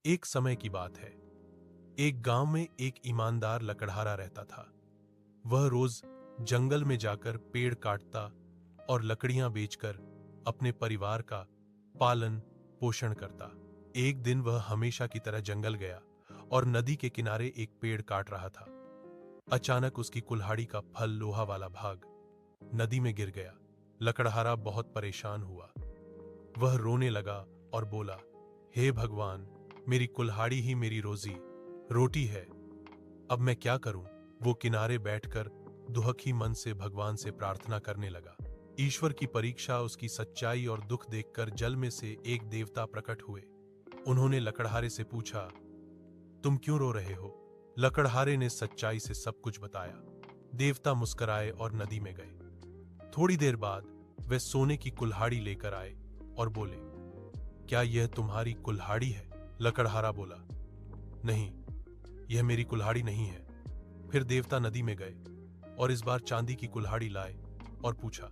एक समय की बात है। एक गांव में एक ईमानदार लकड़हारा रहता था। वह रोज जंगल में जाकर पेड़ काटता और लकड़ियां बेचकर अपने परिवार का पालन पोषण करता। एक दिन वह हमेशा की तरह जंगल गया और नदी के किनारे एक पेड़ काट रहा था। अचानक उसकी कुल्हाड़ी का फल लोहा वाला भाग नदी में गिर गया। लकड़हारा बहुत परेशान हुआ। वह रोने लगा और बोला, हे भगवान, मेरी कुल्हाड़ी ही मेरी रोजी रोटी है। अब मैं क्या करूं? वो किनारे बैठकर दुखी मन से भगवान से प्रार्थना करने लगा। ईश्वर की परीक्षा उसकी सच्चाई और दुख देखकर जल में से एक देवता प्रकट हुए। उन्होंने लकड़हारे से पूछा, तुम क्यों रो रहे हो? लकड़हारे ने सच्चाई से सब कुछ बताया। देवता मुस्कुराए और नदी में गए। थोड़ी देर बाद वे सोने की कुल्हाड़ी लेकर आए और बोले, क्या यह तुम्हारी कुल्हाड़ी है? लकड़हारा बोला, नहीं, यह मेरी कुल्हाड़ी नहीं है। फिर देवता नदी में गए और इस बार चांदी की कुल्हाड़ी लाए और पूछा,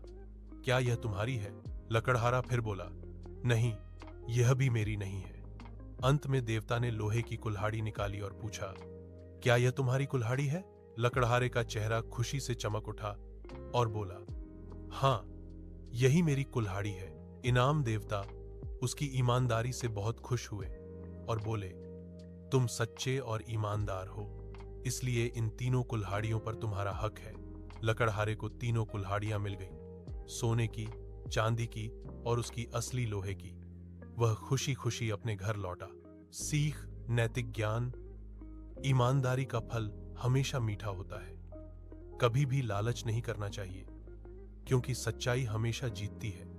क्या यह तुम्हारी है? लकड़हारा फिर बोला, नहीं, यह भी मेरी नहीं है। अंत में देवता ने लोहे की कुल्हाड़ी निकाली और पूछा, क्या यह तुम्हारी कुल्हाड़ी है? लकड़हारे का चेहरा खुशी से चमक उठा और बोला, हां, यही मेरी कुल्हाड़ी है। इनाम देवता उसकी ईमानदारी से बहुत खुश हुए और बोले, तुम सच्चे और ईमानदार हो, इसलिए इन तीनों कुल्हाड़ियों पर तुम्हारा हक है। लकड़हारे को तीनों कुल्हाड़ियां मिल गईं, सोने की, चांदी की और उसकी असली लोहे की। वह खुशी खुशी अपने घर लौटा। सीख, नैतिक ज्ञान, ईमानदारी का फल हमेशा मीठा होता है। कभी भी लालच नहीं करना चाहिए, क्योंकि सच्चाई हमेशा जीतती है।